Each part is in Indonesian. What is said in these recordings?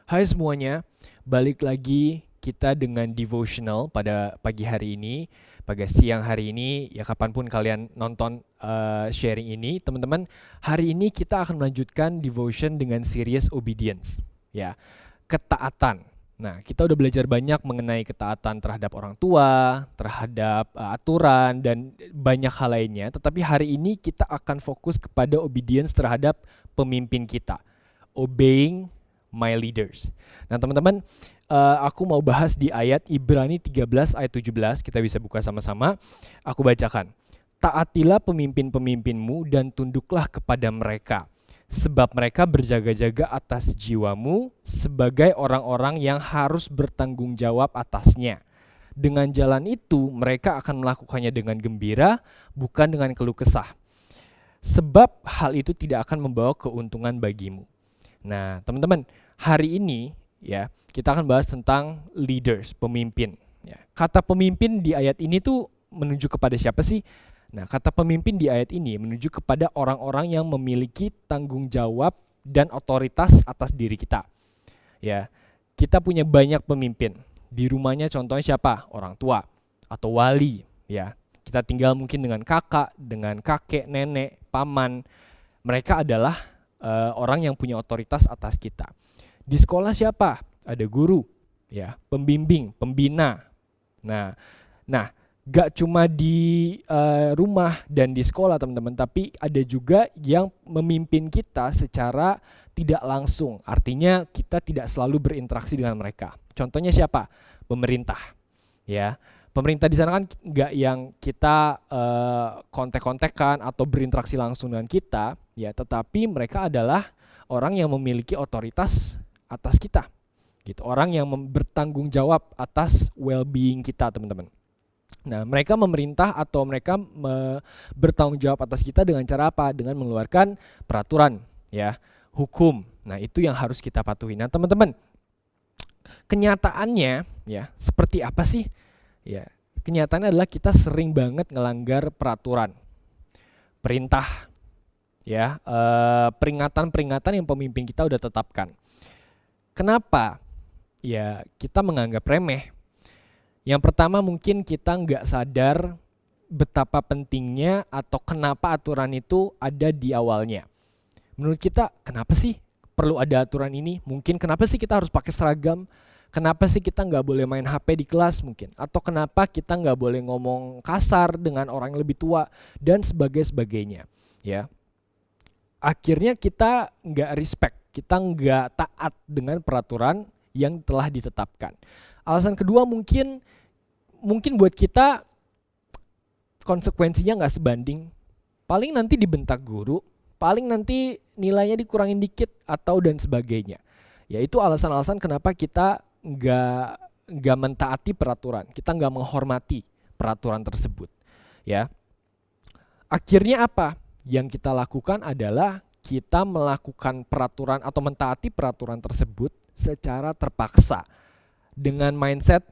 Hai semuanya, balik lagi kita dengan devotional pada pagi hari ini, pada siang hari ini, ya kapanpun kalian nonton sharing ini, teman-teman. Hari ini kita akan melanjutkan devotion dengan series obedience, ya, ketaatan. Nah, kita udah belajar banyak mengenai ketaatan terhadap orang tua, terhadap aturan, dan banyak hal lainnya. Tetapi hari ini kita akan fokus kepada obedience terhadap pemimpin kita. Obeying my leaders. Nah, teman-teman, aku mau bahas di ayat Ibrani 13 ayat 17, kita bisa buka sama-sama. Aku bacakan. Taatilah pemimpin-pemimpinmu dan tunduklah kepada mereka, sebab mereka berjaga-jaga atas jiwamu sebagai orang-orang yang harus bertanggung jawab atasnya. Dengan jalan itu, mereka akan melakukannya dengan gembira, bukan dengan keluh kesah. Sebab hal itu tidak akan membawa keuntungan bagimu. Nah, teman-teman, hari ini ya kita akan bahas tentang leaders, pemimpin. Ya. Kata pemimpin di ayat ini tuh menuju kepada siapa sih? Nah, kata pemimpin di ayat ini menuju kepada orang-orang yang memiliki tanggung jawab dan otoritas atas diri kita. Ya, kita punya banyak pemimpin. Di rumahnya contohnya siapa? Orang tua atau wali. Ya, kita tinggal mungkin dengan kakak, dengan kakek, nenek, paman. Mereka adalah orang yang punya otoritas atas kita. Di sekolah siapa? Ada guru, ya, pembimbing, pembina. Nah, gak cuma di rumah dan di sekolah teman-teman, tapi ada juga yang memimpin kita secara tidak langsung. Artinya kita tidak selalu berinteraksi dengan mereka. Contohnya siapa? Pemerintah, ya. Pemerintah di sana kan nggak yang kita kontek-kontekan atau berinteraksi langsung dengan kita, ya, tetapi mereka adalah orang yang memiliki otoritas atas kita, gitu. Orang yang bertanggung jawab atas well-being kita, teman-teman. Nah, mereka memerintah atau mereka bertanggung jawab atas kita dengan cara apa? Dengan mengeluarkan peraturan, ya, hukum. Nah, itu yang harus kita patuhi. Nah, teman-teman, kenyataannya, ya, seperti apa sih? Ya, kenyataannya adalah kita sering banget ngelanggar peraturan, perintah, ya, peringatan-peringatan yang pemimpin kita udah tetapkan. Kenapa? Ya, kita menganggap remeh. Yang pertama mungkin kita nggak sadar betapa pentingnya atau kenapa aturan itu ada di awalnya. Menurut kita, kenapa sih perlu ada aturan ini? Mungkin kenapa sih kita harus pakai seragam? Kenapa sih kita nggak boleh main HP di kelas mungkin? Atau kenapa kita nggak boleh ngomong kasar dengan orang yang lebih tua dan sebagainya, ya. Akhirnya kita nggak respect, kita nggak taat dengan peraturan yang telah ditetapkan. Alasan kedua mungkin buat kita konsekuensinya nggak sebanding. Paling nanti dibentak guru, paling nanti nilainya dikurangin dikit atau dan sebagainya. Ya, itu alasan-alasan kenapa kita nggak mentaati peraturan, kita nggak menghormati peraturan tersebut, ya. Akhirnya apa yang kita lakukan adalah kita melakukan peraturan atau mentaati peraturan tersebut secara terpaksa dengan mindset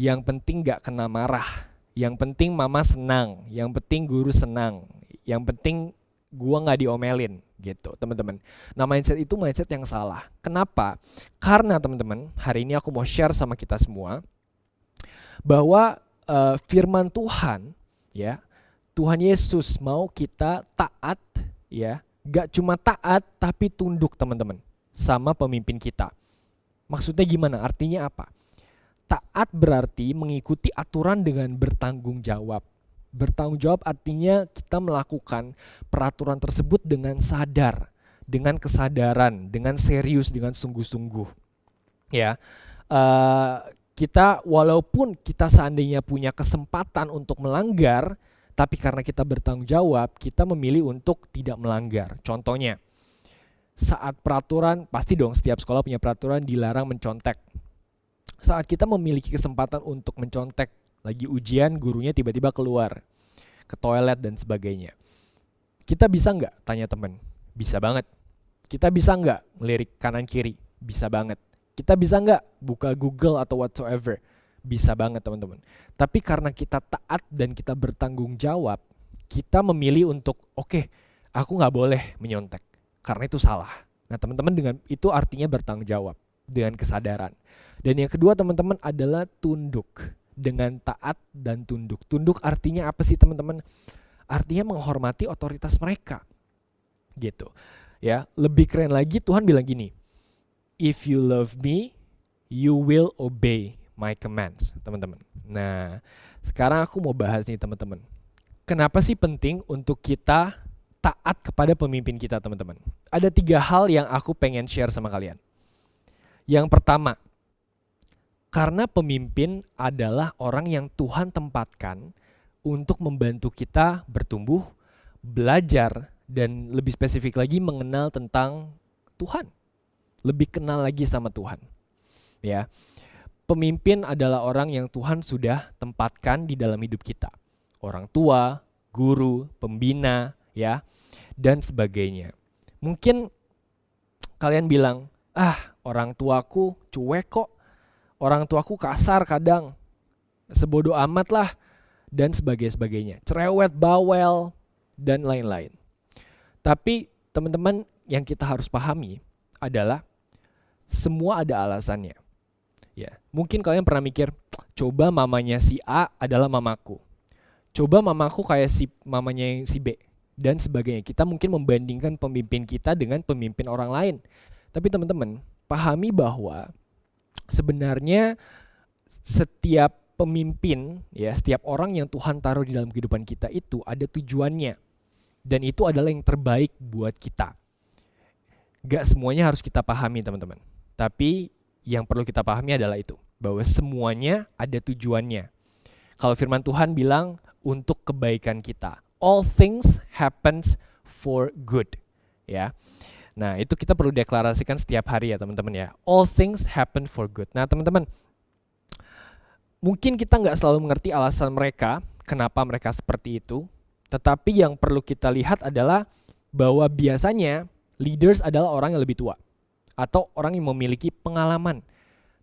yang penting nggak kena marah, yang penting mama senang, yang penting guru senang, yang penting gua nggak diomelin, gitu, teman-teman. Nah, mindset itu mindset yang salah. Kenapa? Karena teman-teman, hari ini aku mau share sama kita semua bahwa firman Tuhan, ya, Tuhan Yesus mau kita taat, ya, gak cuma taat tapi tunduk, teman-teman, sama pemimpin kita. Maksudnya gimana? Artinya apa? Taat berarti mengikuti aturan dengan bertanggung jawab. Bertanggung jawab artinya kita melakukan peraturan tersebut dengan sadar, dengan kesadaran, dengan serius, dengan sungguh-sungguh. Ya, kita walaupun kita seandainya punya kesempatan untuk melanggar, tapi karena kita bertanggung jawab, kita memilih untuk tidak melanggar. Contohnya, saat peraturan, pasti dong setiap sekolah punya peraturan dilarang mencontek. Saat kita memiliki kesempatan untuk mencontek, lagi ujian, gurunya tiba-tiba keluar ke toilet dan sebagainya. Kita bisa nggak? Tanya temen. Bisa banget. Kita bisa nggak ngelirik kanan kiri? Bisa banget. Kita bisa nggak buka Google atau whatsoever? Bisa banget, teman-teman. Tapi karena kita taat dan kita bertanggung jawab, kita memilih untuk oke, aku nggak boleh menyontek karena itu salah. Nah, teman-teman, dengan itu artinya bertanggung jawab. dengan kesadaran. Dan yang kedua teman-teman adalah tunduk, dengan taat dan tunduk. Tunduk artinya apa sih teman-teman? Artinya menghormati otoritas mereka. Gitu. Ya, lebih keren lagi Tuhan bilang gini, if you love me, you will obey my commands, teman-teman. Nah, sekarang aku mau bahas nih teman-teman. Kenapa sih penting untuk kita taat kepada pemimpin kita, teman-teman? Ada 3 hal yang aku pengen share sama kalian. Yang pertama, karena pemimpin adalah orang yang Tuhan tempatkan untuk membantu kita bertumbuh, belajar, dan lebih spesifik lagi mengenal tentang Tuhan. Lebih kenal lagi sama Tuhan. Ya. Pemimpin adalah orang yang Tuhan sudah tempatkan di dalam hidup kita. Orang tua, guru, pembina, ya, dan sebagainya. Mungkin kalian bilang, orang tuaku cuek kok. Orang tuaku kasar kadang, sebodoh amat lah, dan sebagainya. Cerewet, bawel, dan lain-lain. Tapi teman-teman yang kita harus pahami adalah semua ada alasannya. Ya, mungkin kalian pernah mikir, coba mamanya si A adalah mamaku. Coba mamaku kayak si mamanya yang si B, dan sebagainya. Kita mungkin membandingkan pemimpin kita dengan pemimpin orang lain. Tapi teman-teman, pahami bahwa sebenarnya setiap pemimpin, ya, setiap orang yang Tuhan taruh di dalam kehidupan kita itu ada tujuannya. Dan itu adalah yang terbaik buat kita. Gak semuanya harus kita pahami, teman-teman. Tapi yang perlu kita pahami adalah itu, bahwa semuanya ada tujuannya. Kalau firman Tuhan bilang untuk kebaikan kita. All things happens for good. Ya. Nah, itu kita perlu deklarasikan setiap hari ya teman-teman ya. All things happen for good. Nah teman-teman, mungkin kita nggak selalu mengerti alasan mereka, kenapa mereka seperti itu. Tetapi yang perlu kita lihat adalah bahwa biasanya leaders adalah orang yang lebih tua. Atau orang yang memiliki pengalaman.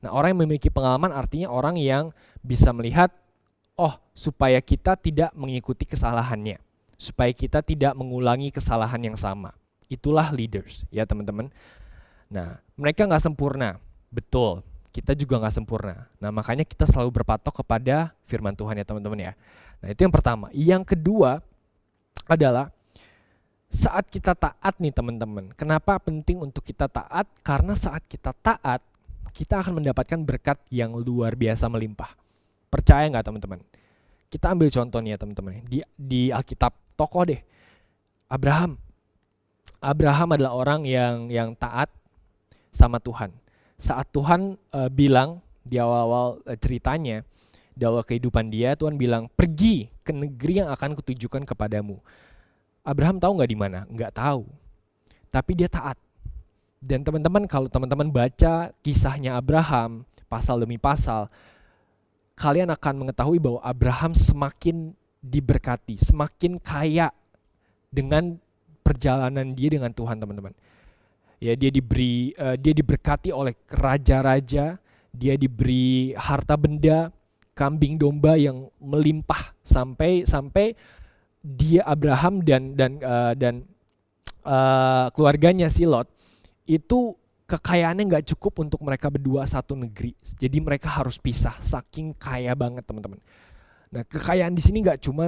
Nah, orang yang memiliki pengalaman artinya orang yang bisa melihat, supaya kita tidak mengikuti kesalahannya. Supaya kita tidak mengulangi kesalahan yang sama. Itulah leaders, ya teman-teman. Nah, mereka nggak sempurna, betul. Kita juga nggak sempurna. Nah, makanya kita selalu berpatok kepada firman Tuhan ya teman-teman ya. Nah, itu yang pertama. Yang kedua adalah saat kita taat nih teman-teman. Kenapa penting untuk kita taat? Karena saat kita taat, kita akan mendapatkan berkat yang luar biasa melimpah. Percaya nggak teman-teman? Kita ambil contohnya teman-teman. Di Alkitab, tokoh deh. Abraham adalah orang yang taat sama Tuhan. Saat Tuhan bilang di awal-awal ceritanya, di awal kehidupan dia, Tuhan bilang, pergi ke negeri yang akan kutujukan kepadamu. Abraham tahu nggak di mana? Nggak tahu. Tapi dia taat. Dan teman-teman, kalau teman-teman baca kisahnya Abraham, pasal demi pasal, kalian akan mengetahui bahwa Abraham semakin diberkati, semakin kaya dengan perjalanan dia dengan Tuhan, teman-teman. Ya, dia diberkati oleh raja-raja, dia diberi harta benda, kambing domba yang melimpah sampai dia Abraham dan keluarganya si Lot itu kekayaannya nggak cukup untuk mereka berdua satu negeri. Jadi mereka harus pisah, saking kaya banget teman-teman. Nah, kekayaan di sini nggak cuma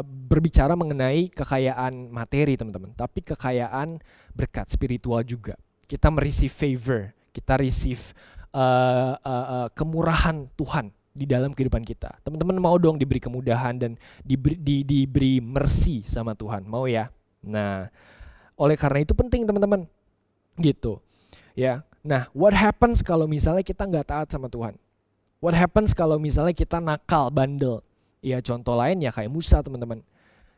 berbicara mengenai kekayaan materi teman-teman, tapi kekayaan berkat spiritual juga. Kita mereceive favor, kita receive kemurahan Tuhan di dalam kehidupan kita. Teman-teman mau dong diberi kemudahan dan diberi mercy sama Tuhan, mau ya? Nah, oleh karena itu penting teman-teman, gitu. Ya, nah, what happens kalau misalnya kita nggak taat sama Tuhan? What happens kalau misalnya kita nakal, bandel? Ya contoh lain ya kayak Musa teman-teman.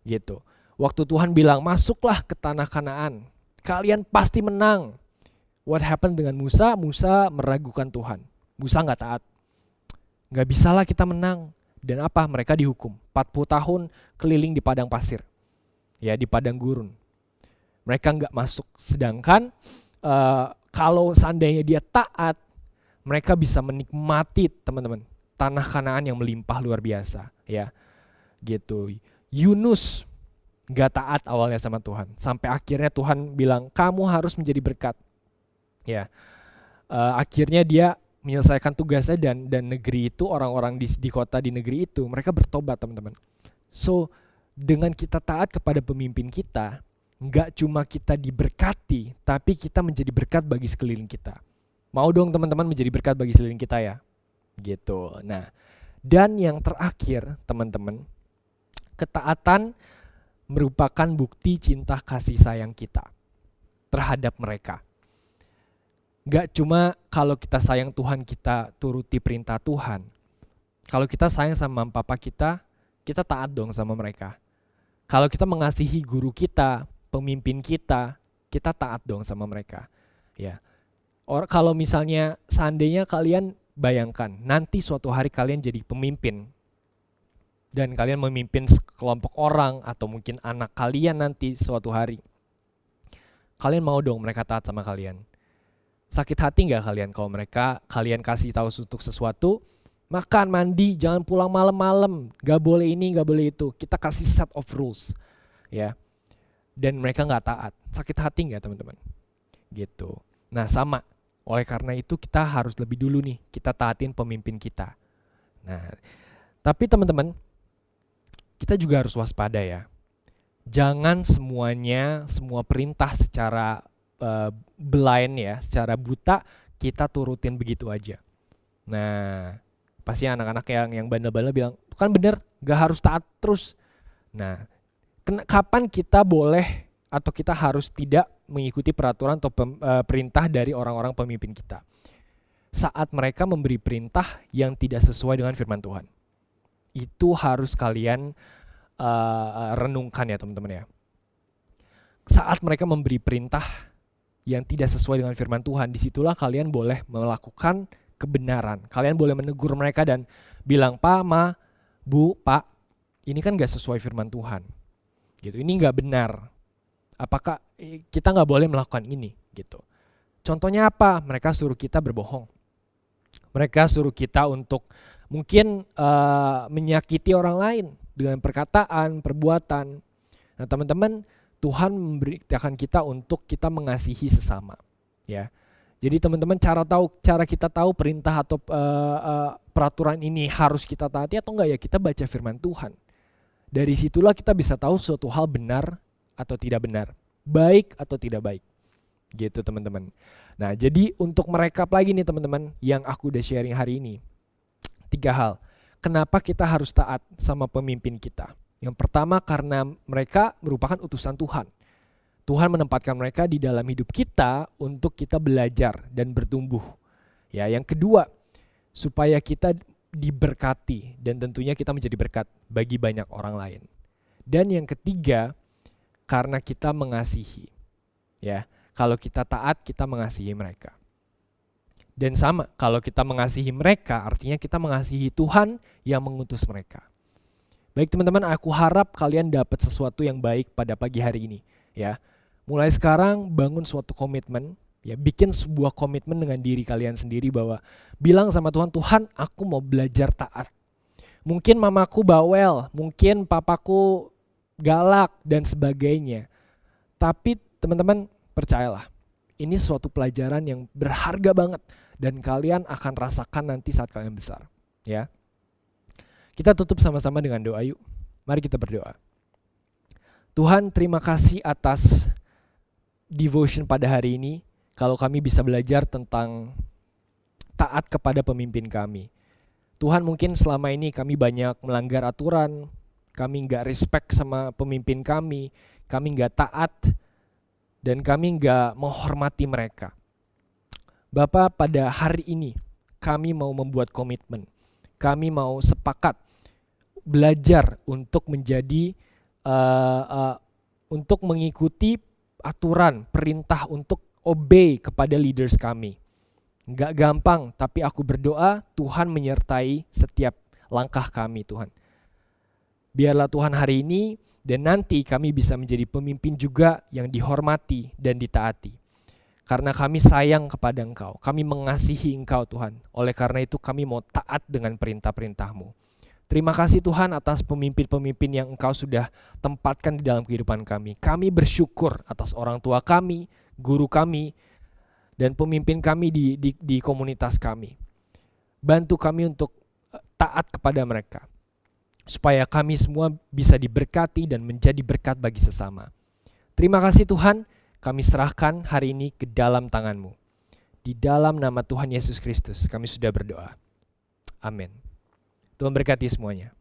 Gitu. Waktu Tuhan bilang masuklah ke tanah Kanaan, kalian pasti menang. What happened dengan Musa? Musa meragukan Tuhan. Musa nggak taat. Nggak bisalah kita menang. Dan apa? Mereka dihukum. 40 tahun keliling di padang pasir. Ya, di padang gurun. Mereka nggak masuk. Sedangkan kalau seandainya dia taat, mereka bisa menikmati teman-teman tanah Kanaan yang melimpah luar biasa, ya. Gitu. Yunus gak taat awalnya sama Tuhan, sampai akhirnya Tuhan bilang kamu harus menjadi berkat. Ya. Akhirnya dia menyelesaikan tugasnya dan negeri itu, orang-orang di kota di negeri itu mereka bertobat, teman-teman. So dengan kita taat kepada pemimpin kita, nggak cuma kita diberkati, tapi kita menjadi berkat bagi sekeliling kita. Mau dong teman-teman menjadi berkat bagi sekeliling kita ya, gitu. Nah, dan yang terakhir teman-teman, ketaatan merupakan bukti cinta kasih sayang kita terhadap mereka. Gak cuma kalau kita sayang Tuhan kita turuti perintah Tuhan. Kalau kita sayang sama mama papa kita taat dong sama mereka. Kalau kita mengasihi guru kita, pemimpin kita taat dong sama mereka. Ya. Kalau misalnya seandainya kalian bayangkan nanti suatu hari kalian jadi pemimpin dan kalian memimpin kelompok orang atau mungkin anak kalian nanti suatu hari. Kalian mau dong mereka taat sama kalian? Sakit hati gak kalian kalau kalian kasih tahu untuk sesuatu, makan, mandi, jangan pulang malam-malam, gak boleh ini, gak boleh itu. Kita kasih set of rules, ya. Dan mereka gak taat. Sakit hati gak teman-teman? Gitu. Nah sama, oleh karena itu kita harus lebih dulu nih, kita taatin pemimpin kita. Nah, tapi teman-teman, kita juga harus waspada ya. Jangan semua perintah secara blind ya, secara buta kita turutin begitu aja. Nah, pasti anak-anak yang bandel-bandel bilang, kan bener, gak harus taat terus. Nah, kapan kita boleh atau kita harus tidak mengikuti peraturan atau perintah dari orang-orang pemimpin kita? Saat mereka memberi perintah yang tidak sesuai dengan firman Tuhan. Itu harus kalian renungkan ya teman-teman ya. Saat mereka memberi perintah yang tidak sesuai dengan firman Tuhan, disitulah kalian boleh melakukan kebenaran. Kalian boleh menegur mereka dan bilang, Pak, Ma, Bu, Pak, ini kan gak sesuai firman Tuhan. Gitu, ini gak benar. Apakah kita gak boleh melakukan ini? Gitu. Contohnya apa? Mereka suruh kita berbohong. Mereka suruh kita untuk mungkin menyakiti orang lain dengan perkataan, perbuatan. Nah teman-teman, Tuhan memberitakan kita untuk kita mengasihi sesama, ya. Jadi teman-teman cara kita tahu perintah atau peraturan ini harus kita taati atau enggak ya, kita baca firman Tuhan. Dari situlah kita bisa tahu suatu hal benar atau tidak benar, baik atau tidak baik, gitu teman-teman. Nah jadi untuk merekap lagi nih teman-teman yang aku udah sharing hari ini, 3 hal. Kenapa kita harus taat sama pemimpin kita? Yang pertama karena mereka merupakan utusan Tuhan. Tuhan menempatkan mereka di dalam hidup kita untuk kita belajar dan bertumbuh. Ya, yang kedua, supaya kita diberkati dan tentunya kita menjadi berkat bagi banyak orang lain. Dan yang ketiga, karena kita mengasihi. Ya, kalau kita taat, kita mengasihi mereka. Dan sama, kalau kita mengasihi mereka, artinya kita mengasihi Tuhan yang mengutus mereka. Baik teman-teman, aku harap kalian dapat sesuatu yang baik pada pagi hari ini. Ya, mulai sekarang bangun suatu komitmen, ya, bikin sebuah komitmen dengan diri kalian sendiri bahwa bilang sama Tuhan, Tuhan, aku mau belajar taat. Mungkin mamaku bawel, mungkin papaku galak dan sebagainya. Tapi teman-teman percayalah, ini suatu pelajaran yang berharga banget dan kalian akan rasakan nanti saat kalian besar. Ya. Kita tutup sama-sama dengan doa yuk. Mari kita berdoa. Tuhan, terima kasih atas devotion pada hari ini. Kalau kami bisa belajar tentang taat kepada pemimpin kami. Tuhan, mungkin selama ini kami banyak melanggar aturan, kami gak respect sama pemimpin kami gak taat, dan kami gak menghormati mereka. Bapak, pada hari ini kami mau membuat komitmen. Kami mau sepakat belajar untuk menjadi untuk mengikuti aturan, perintah untuk obey kepada leaders kami. Gak gampang, tapi aku berdoa Tuhan menyertai setiap langkah kami, Tuhan. Biarlah Tuhan hari ini dan nanti kami bisa menjadi pemimpin juga yang dihormati dan ditaati. Karena kami sayang kepada Engkau, kami mengasihi Engkau Tuhan. Oleh karena itu kami mau taat dengan perintah-perintah-Mu. Terima kasih Tuhan atas pemimpin-pemimpin yang Engkau sudah tempatkan di dalam kehidupan kami. Kami bersyukur atas orang tua kami, guru kami, dan pemimpin kami di komunitas kami. Bantu kami untuk taat kepada mereka, supaya kami semua bisa diberkati dan menjadi berkat bagi sesama. Terima kasih Tuhan, kami serahkan hari ini ke dalam tangan-Mu. Di dalam nama Tuhan Yesus Kristus kami sudah berdoa. Amin. Tuhan berkati semuanya.